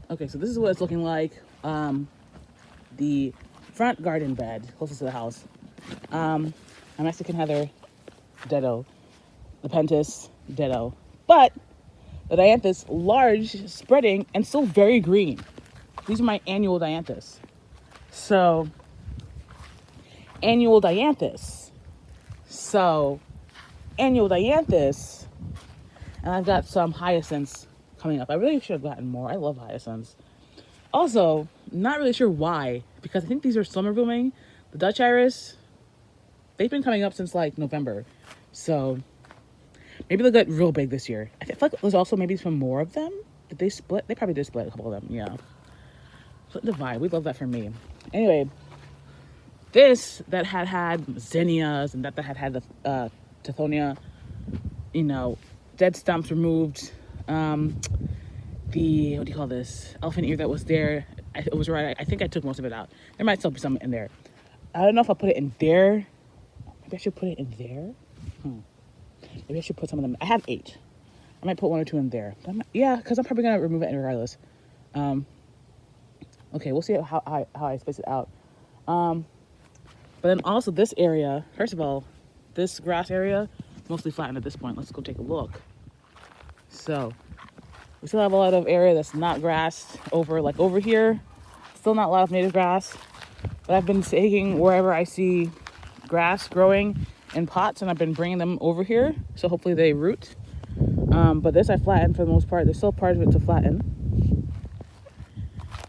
Okay, so this is what it's looking like. The front garden bed closest to the house. A Mexican heather, deado. The pentis, deado. But the dianthus, large, spreading, and still very green. These are my annual dianthus. So, annual dianthus. So, annual dianthus. And I've got some hyacinths coming up. I really should have gotten more. I love hyacinths. Also, not really sure why, because I think these are summer blooming. The Dutch iris, they've been coming up since like November. So maybe they'll get real big this year. I feel like there's also maybe some more of them. Did they split? They probably did split a couple of them, yeah. Split the vibe. We love that for me. Anyway, this that had zinnias and that had the tithonia, dead stumps removed. The, what do you call this? Elephant ear that was there. It was right. I think I took most of it out. There might still be some in there. I don't know if I'll put it in there. Maybe I should put it in there. Maybe I should put some of them. I have 8. I might put 1 or 2 in there. Yeah, because I'm probably gonna remove it regardless. Okay, we'll see how I space it out. But then also this area. First of all, this grass area mostly flattened at this point. Let's go take a look. So we still have a lot of area that's not grassed over, like over here. Still not a lot of native grass. But I've been taking wherever I see grass growing in pots and I've been bringing them over here. So hopefully they root. But this I flattened for the most part. There's still part of it to flatten.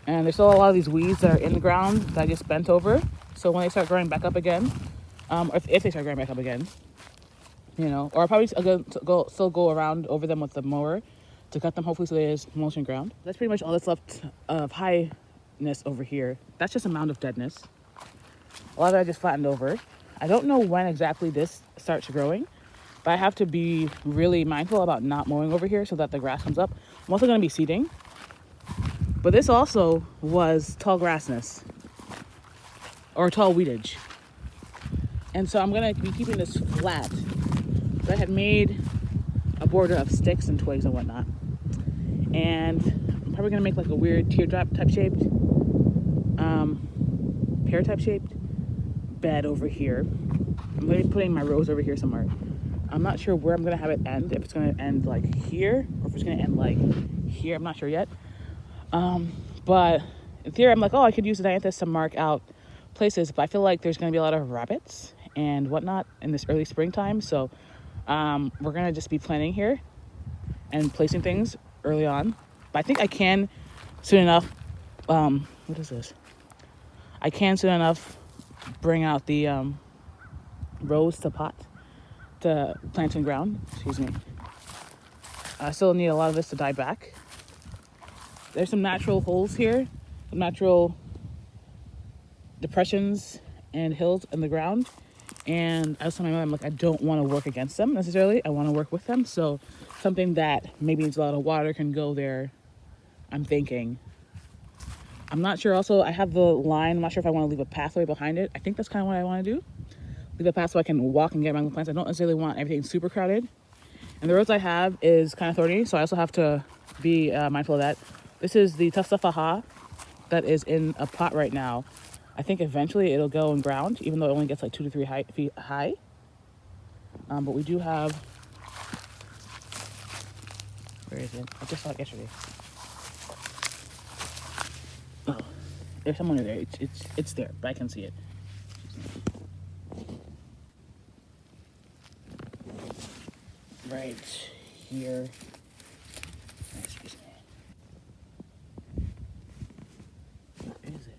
And there's still a lot of these weeds that are in the ground that I just bent over. So when they start growing back up again, or if they start growing back up again, or I'll probably still go around over them with the mower to cut them, hopefully so there's mulching ground. That's pretty much all that's left of highness over here. That's just a mound of deadness. A lot of it I just flattened over. I don't know when exactly this starts growing, but I have to be really mindful about not mowing over here so that the grass comes up. I'm also going to be seeding. But this also was tall grassness or tall weedage. And so I'm going to be keeping this flat. So I had made a border of sticks and twigs and whatnot. And I'm probably going to make like a weird teardrop type shaped, pear type shaped bed over here. I'm going to be putting my rose over here somewhere. I'm not sure where I'm going to have it end. If it's going to end like here or if it's going to end like here. I'm not sure yet. But in theory, I'm like, I could use the dianthus to mark out places. But I feel like there's going to be a lot of rabbits and whatnot in this early springtime. So we're going to just be planning here and placing things early on. But I think I can soon enough. What is this? I can soon enough bring out the rose to pot to plant in ground. Excuse me. I still need a lot of this to die back. There's some natural holes here, some natural depressions and hills in the ground. And I was telling my mom, like, I don't want to work against them necessarily. I want to work with them. So something that maybe needs a lot of water can go there, I'm thinking. I'm not sure also, I have the line. I'm not sure if I want to leave a pathway behind it. I think that's kind of what I want to do. Leave a path so I can walk and get around the plants. I don't necessarily want everything super crowded. And the rose I have is kind of thorny, so I also have to be mindful of that. This is the Tustafaha that is in a pot right now. I think eventually it'll go in ground, even though it only gets like 2 to 3 feet high. But we do have, where is it? I just saw it yesterday. Oh, there's someone there. It's there, but I can see it. Right here. Excuse me. Where is it?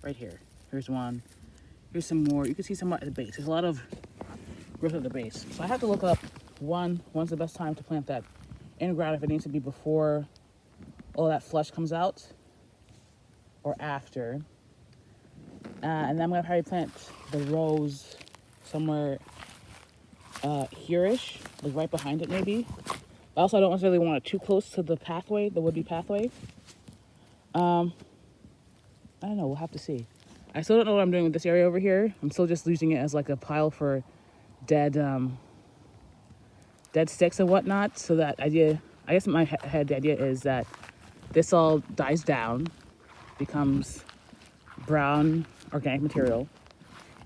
Right here. Here's one. Here's some more. You can see some at the base. There's a lot of growth at the base. So I have to look up when's the best time to plant that in ground, if it needs to be before all that flush comes out or after. And then I'm going to probably plant the rose somewhere here-ish, like right behind it maybe. Also, I don't necessarily want it too close to the pathway, the would-be pathway. I don't know, we'll have to see. I still don't know what I'm doing with this area over here. I'm still just using it as like a pile for dead sticks and whatnot. So that idea, I guess in my head, the idea is that This all dies down, becomes brown organic material,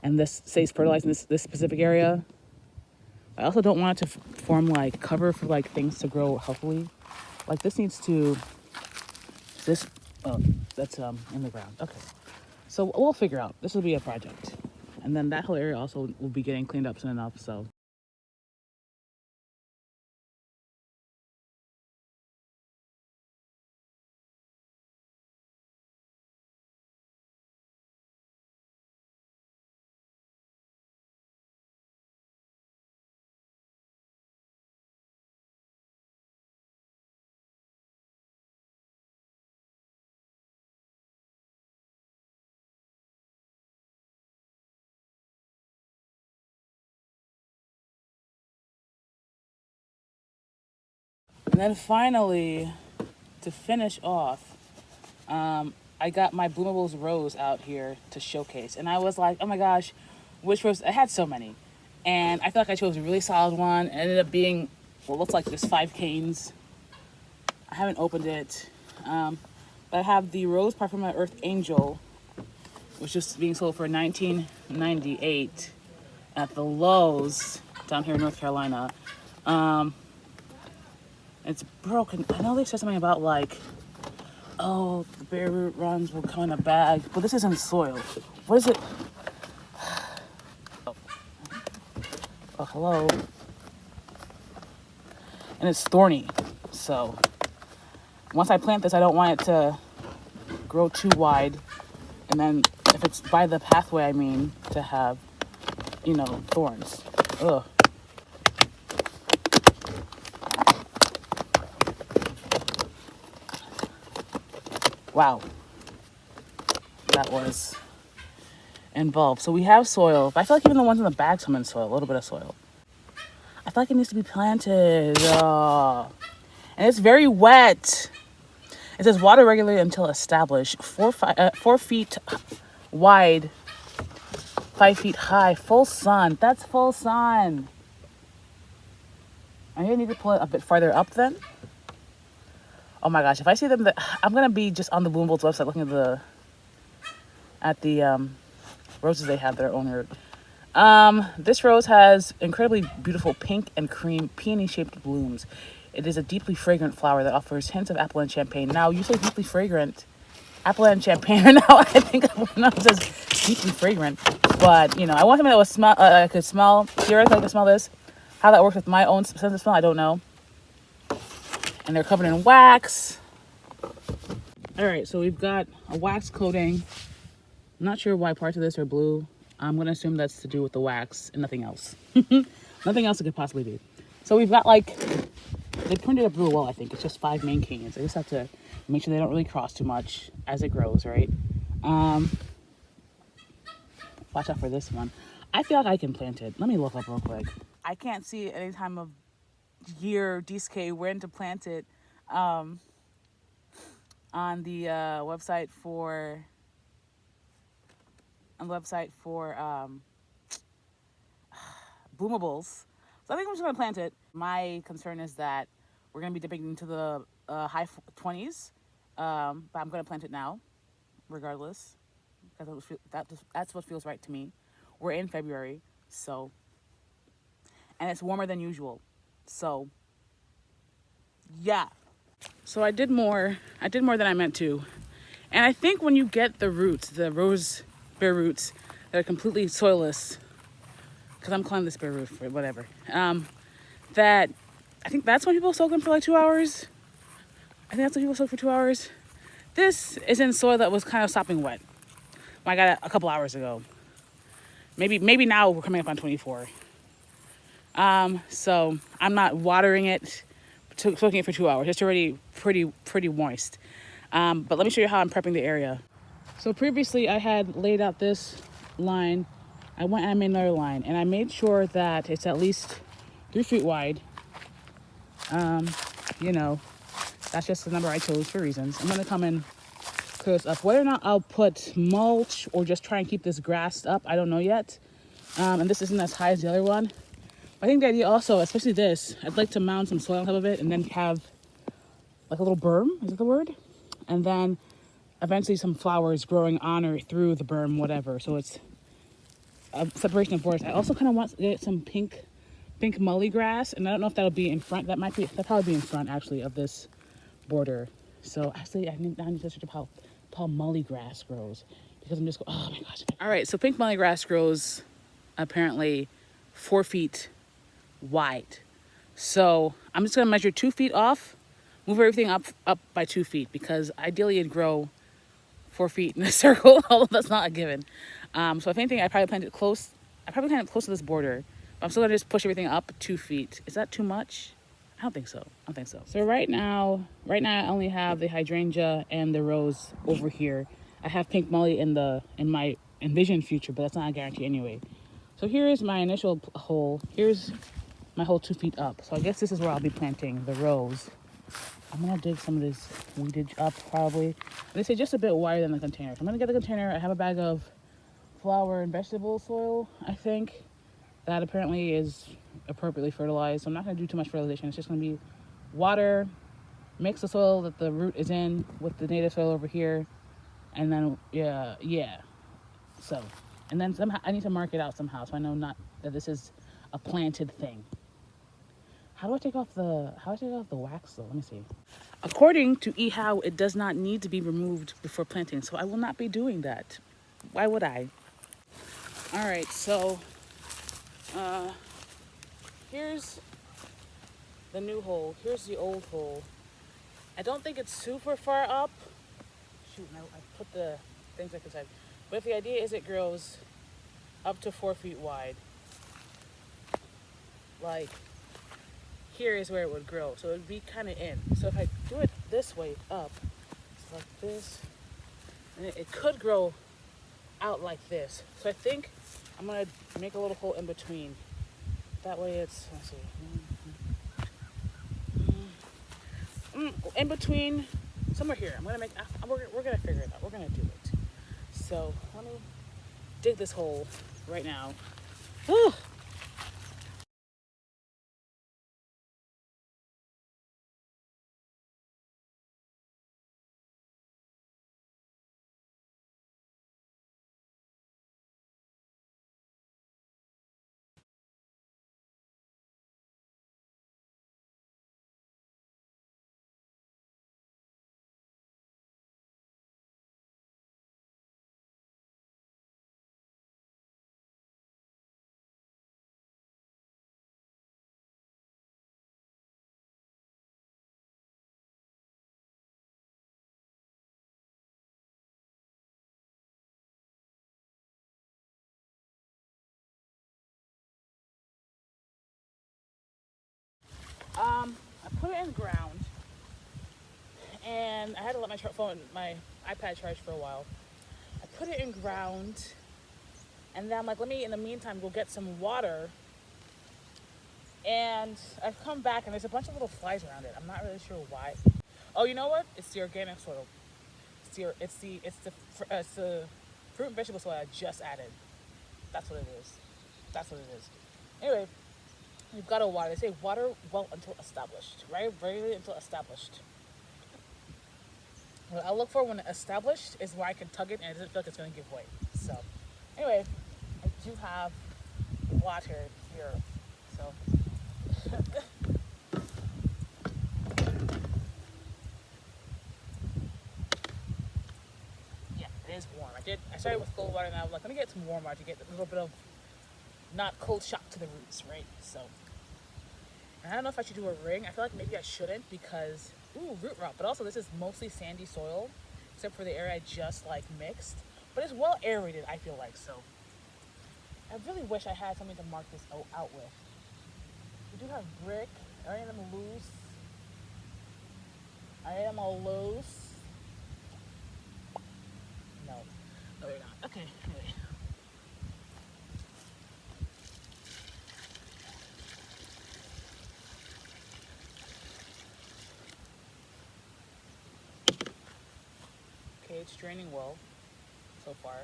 and this stays fertilized in this specific area. I also don't want it to form like cover for like things to grow healthily. Like this needs to, this, oh, that's in the ground. Okay, so we'll figure out. This will be a project, and then that whole area also will be getting cleaned up soon enough. So. And then finally, to finish off, I got my Bloomables rose out here to showcase. And I was like, oh my gosh, which rose? I had so many. And I feel like I chose a really solid one. It ended up being, well, it looks like there's 5 canes. I haven't opened it. But I have the Rose Parfuma Earth Angel, which is being sold for $19.98 at the Lowe's down here in North Carolina. It's broken. I know they said something about like, oh, the bare root runs will come in a bag, but this isn't soil. What is it? Oh, hello. And it's thorny. So once I plant this, I don't want it to grow too wide. And then if it's by the pathway, I mean, to have, you know, thorns. Ugh. Wow, that was involved. So we have soil. I feel like even the ones in the bags come in soil, a little bit of soil. I feel like it needs to be planted. And it's very wet. It says water regularly until established. 4 feet wide, 5 feet high, full sun. That's full sun. I need to pull it a bit farther up then. Oh my gosh, if I see them, I'm gonna be just on the Bloomables website looking at the roses they have their own. This rose has incredibly beautiful pink and cream peony-shaped blooms. It is a deeply fragrant flower that offers hints of apple and champagne. Now, you say deeply fragrant, apple and champagne. Now I think it says deeply fragrant, but you know, I want something that would smell. I could smell. Theoretically, I could smell this. How that works with my own sense of smell, I don't know. And they're covered in wax. All right, so we've got a wax coating. I'm not sure why parts of this are blue. I'm gonna assume that's to do with the wax and nothing else. Nothing else it could possibly be. So we've got like, they printed up real well, I think. It's just 5 main canes. I just have to make sure they don't really cross too much as it grows, right? Watch out for this one. I feel like I can plant it. Let me look up real quick. I can't see at any time of year, DSK, when to plant it on the website for Bloomables. So I think I'm just gonna plant it. My concern is that we're gonna be dipping into the high 20s, but I'm gonna plant it now, regardless, because that's what feels right to me. We're in February, so, and it's warmer than usual, so yeah. So I did more than I meant to. And I think when you get the roots, the rose bare roots that are completely soilless, because I'm calling this bare root for whatever, that I think that's when people soak them for like 2 hours. I think that's when people soak for 2 hours. This is in soil that was kind of sopping wet when I got it a couple hours ago. Maybe now we're coming up on 24. So I'm not watering it, soaking it for 2 hours. It's already pretty moist. But let me show you how I'm prepping the area. So previously I had laid out this line. I went and I made another line, and I made sure that it's at least 3 feet wide. You know, that's just the number I chose for reasons. I'm gonna come and clear this up. Whether or not I'll put mulch or just try and keep this grassed up, I don't know yet. And this isn't as high as the other one. I think the idea also, especially this, I'd like to mound some soil on top of it and then have like a little berm, is that the word? and then eventually some flowers growing on or through the berm, whatever. So it's a separation of forest. I also kind of want to get some pink mully grass, and I don't know if that'll be in front. That'll probably be in front actually of this border. So actually, I need to search up how mully grass grows, because I'm just going, oh my gosh. All right, so pink mully grass grows apparently 4 feet wide. So I'm just gonna measure 2 feet off, move everything up by 2 feet, because ideally it'd grow 4 feet in a circle, although that's not a given. So if anything, I probably planted it close to this border. But I'm still gonna just push everything up 2 feet. Is that too much? I don't think so. So right now I only have the hydrangea and the rose over here. I have pink mully in my envisioned future, but that's not a guarantee anyway. So here is my initial hole. Here's my hole 2 feet up. So I guess this is where I'll be planting the rose. I'm gonna dig some of this weedage up probably. They say just a bit wider than the container. So I'm gonna get the container. I have a bag of flower and vegetable soil, I think. That apparently is appropriately fertilized. So I'm not gonna do too much fertilization. It's just gonna be water, mix the soil that the root is in with the native soil over here. And then, yeah. So, and then somehow I need to mark it out somehow so I know not that this is a planted thing. How do I take off the wax though? Let me see. According to eHow, it does not need to be removed before planting, so I will not be doing that. Why would I? All right, so here's the new hole. Here's the old hole. I don't think it's super far up. Shoot, I put the things like inside. But if the idea is it grows up to 4 feet wide, like here is where it would grow, so it would be kind of in. So if I do it this way up, it's like this, and it could grow out like this. So I think I'm gonna make a little hole in between. That way it's, let's see, in between, somewhere here. We're gonna figure it out. We're gonna do it. So let me dig this hole right now. Whew. I put it in ground, and I had to let my iPad charge for a while. I put it in ground, and then I'm like, let me, in the meantime, go get some water. And I've come back, and there's a bunch of little flies around it. I'm not really sure why. Oh, you know what? It's the organic soil. It's the fruit and vegetable soil I just added. That's what it is. Anyway, you've got to water. They say water well until established, right? Very until established. What I look for when established is where I can tug it and it doesn't feel like it's going to give way. So, anyway, I do have water here. So, yeah, it is warm. I started with cold water, and I was like, let me get some warm water to get a little bit of not cold shock to the roots, right? So, and I don't know if I should do a ring. I feel like maybe I shouldn't because, root rot. But also, this is mostly sandy soil, except for the area I just like mixed. But it's well aerated, I feel like. So, I really wish I had something to mark this out with. We do have brick. Are any of them loose? Are any of them all loose? No, they're not. Okay, anyway. Okay, it's draining well so far.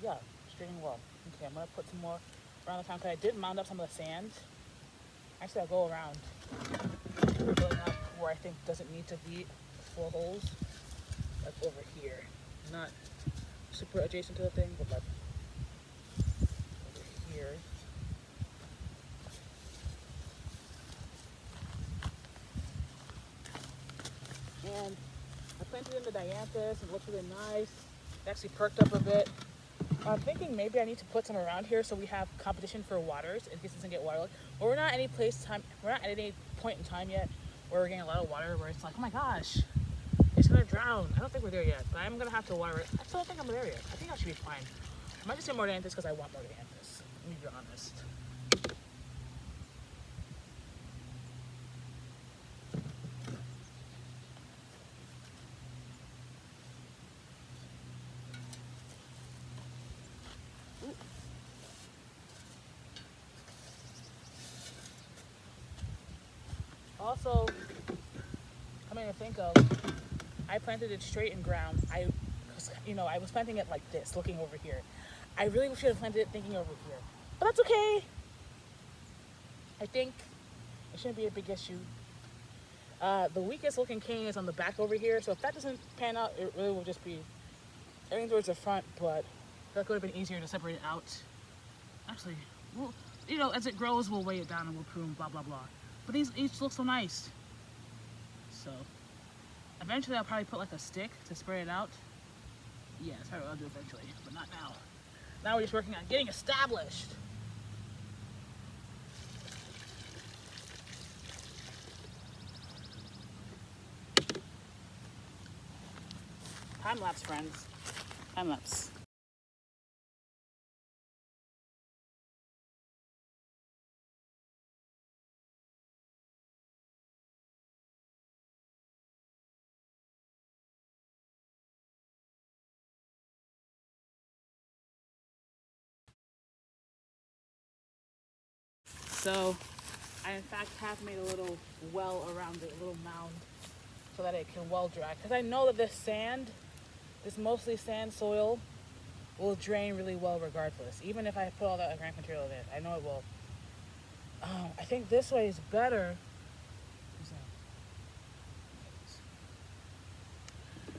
Yeah, it's draining well. Okay, I'm gonna put some more around the time because I did mound up some of the sand. Actually, I'll go around. where I think doesn't need to be full holes, like over here, not super adjacent to the thing, but like over here. And I planted in the dianthus and it looks really nice. It actually perked up a bit. I'm thinking maybe I need to put some around here so we have competition for waters in case it doesn't get waterlogged. But we're not at any point in time yet where we're getting a lot of water where it's like, oh my gosh, it's gonna drown. I don't think we're there yet, but I'm gonna have to water it. I still don't think I'm there yet. I think I should be fine. I might just say more dianthus because I want more dianthus. Let me be honest. Also, coming to think of, I planted it straight in ground. I was planting it like this, looking over here. I really should have planted it thinking over here, but that's okay. I think it shouldn't be a big issue. The weakest looking cane is on the back over here, so if that doesn't pan out, it really will just be heading towards the front, but that would have been easier to separate it out. Actually, as it grows, we'll weigh it down and we'll prune, blah, blah, blah. But these each look so nice. So, eventually I'll probably put like a stick to spray it out. Yeah, that's what I'll do eventually, but not now. Now we're just working on getting established. Time lapse, friends. Time lapse. So, I in fact have made a little well around it, a little mound, so that it can well dry. Because I know that this mostly sand soil, will drain really well regardless. Even if I put all that organic material in it, I know it will. I think this way is better.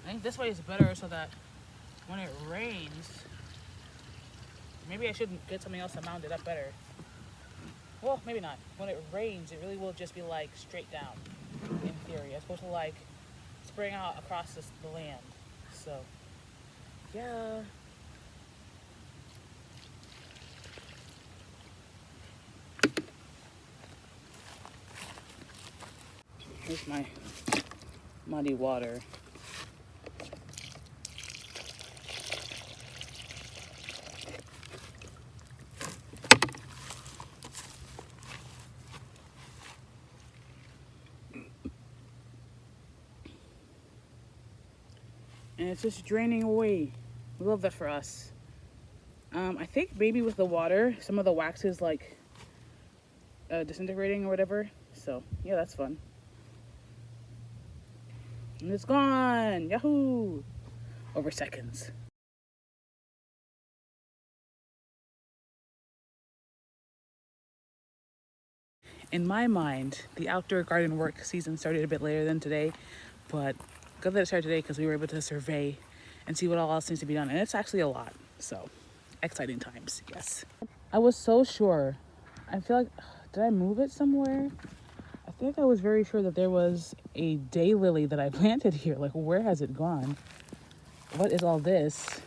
I think this way is better so that when it rains, maybe I should get something else to mound it up better. Well, maybe not. When it rains, it really will just be like straight down, in theory, as opposed to like spraying out across the land. So, yeah. Here's my muddy water. And it's just draining away. We love that for us. I think maybe with the water, some of the wax is like disintegrating or whatever. So yeah, that's fun. And it's gone. Yahoo! Over seconds. In my mind, the outdoor garden work season started a bit later than today, but good that it started today because we were able to survey and see what all else needs to be done. And it's actually a lot. So, exciting times, yes. I was so sure. I feel like, did I move it somewhere? I think I was very sure that there was a daylily that I planted here. Like, where has it gone? What is all this?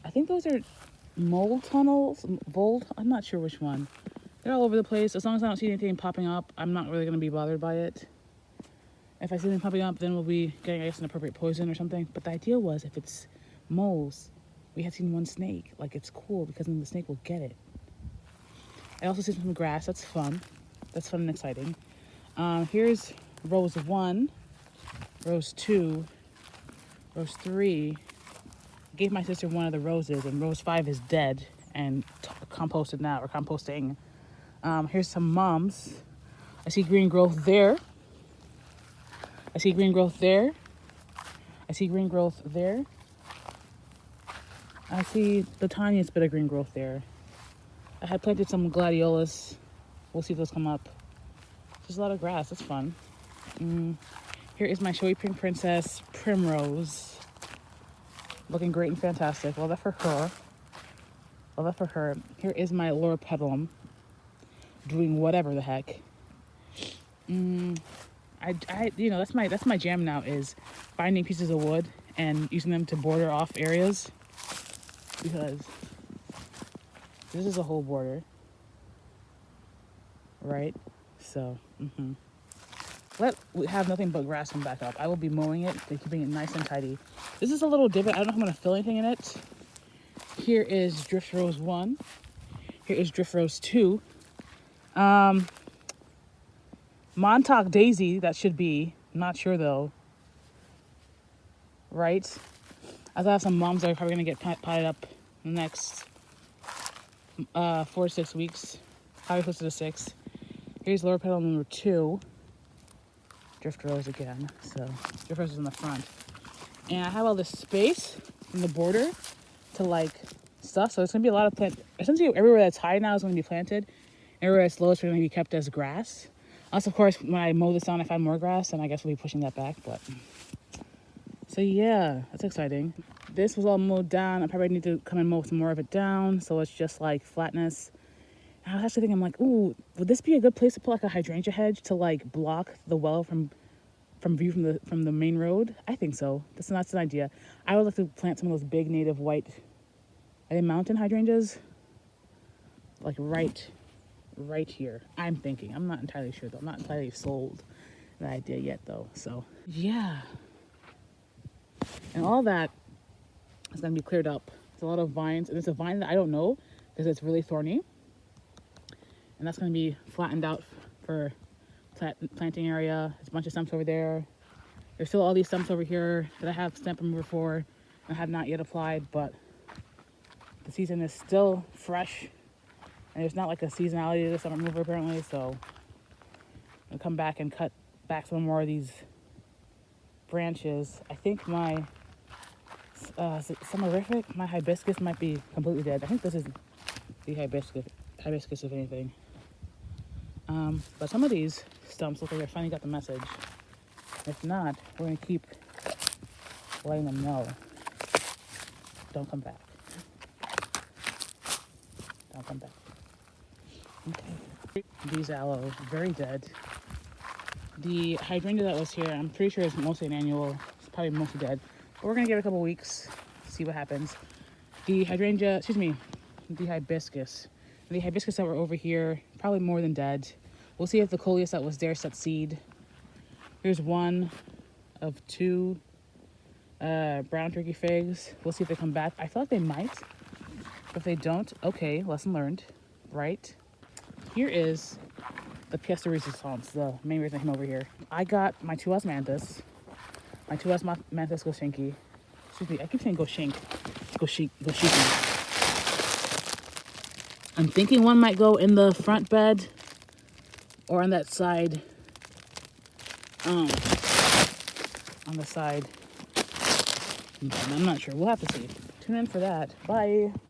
I think those are mold tunnels, I'm not sure which one. They're all over the place. As long as I don't see anything popping up, I'm not really going to be bothered by it. If I see anything popping up, then we'll be getting, I guess, an appropriate poison or something. But the idea was, if it's moles, we have seen one snake. Like, it's cool because then the snake will get it. I also see some grass. That's fun. That's fun and exciting. Here's rose 1, rose 2, rose 3. Gave my sister one of the roses, and rose 5 is dead and composted now, or composting. Here's some mums. I see green growth there. I see green growth there. I see green growth there. I see the tiniest bit of green growth there. I had planted some gladiolus. We'll see if those come up. Just a lot of grass. It's fun. Here is my showy pink princess Primrose. Looking great and fantastic. Love that for her. Love that for her. Here is my Laura Petalum. Doing whatever the heck. You know, that's my jam now, is finding pieces of wood and using them to border off areas, because this is a whole border, right? So we have nothing but grass come back up. I will be mowing it and keeping it nice and tidy. This is a little divot. I don't know if I'm going to fill anything in it. Here is Drift Rose 1. Here is Drift Rose 2. Montauk Daisy, that should be. Not sure though. Right? I thought some mums that are probably going to get potted up in the next 4 to 6 weeks. Probably closer to 6. Here's Laura Petal number 2. Drift Rose again. So Drift Rose is in the front. And I have all this space from the border to like stuff. So it's going to be a lot of plant. Essentially everywhere that's high now is going to be planted. Everywhere that's low is going to be kept as grass. Also, of course, when I mow this down, I find more grass, and I guess we'll be pushing that back. But so yeah, that's exciting. This was all mowed down. I probably need to come and mow some more of it down, so it's just like flatness. And I was actually thinking, I'm like, ooh, would this be a good place to put like a hydrangea hedge to like block the well from view from the main road? I think so. That's an idea. I would like to plant some of those big native white, are they mountain hydrangeas? Like right here. I'm thinking. I'm not entirely sure though. I'm not entirely sold the idea yet though. So yeah. And all that is going to be cleared up. There's a lot of vines, and it's a vine that I don't know because it's really thorny. And that's going to be flattened out for planting area. There's a bunch of stumps over there. There's still all these stumps over here that I have stump remover for and have not yet applied, but the season is still fresh. And there's not like a seasonality to the summer remover apparently, so I'll come back and cut back some more of these branches. I think my summerific, my hibiscus might be completely dead. I think this is the hibiscus if anything. But some of these stumps look like they finally got the message. If not, we're gonna keep letting them know. Don't come back. Don't come back. Okay. These aloe, very dead. The hydrangea that was here, I'm pretty sure it's mostly an annual. It's probably mostly dead. But we're gonna give it a couple weeks, see what happens. The hydrangea, the hibiscus. The hibiscus that were over here, probably more than dead. We'll see if the coleus that was there set seed. Here's one of 2 brown turkey figs. We'll see if they come back. I feel like they might. If they don't, okay, lesson learned, right? Here is the pièce de résistance, the main reason I came over here. I got my 2 osmanthus, my 2 osmanthus goshinki. Excuse me, I keep saying goshink. It's goshiki. I'm thinking one might go in the front bed or on that side, on the side. I'm not sure. We'll have to see. Tune in for that. Bye.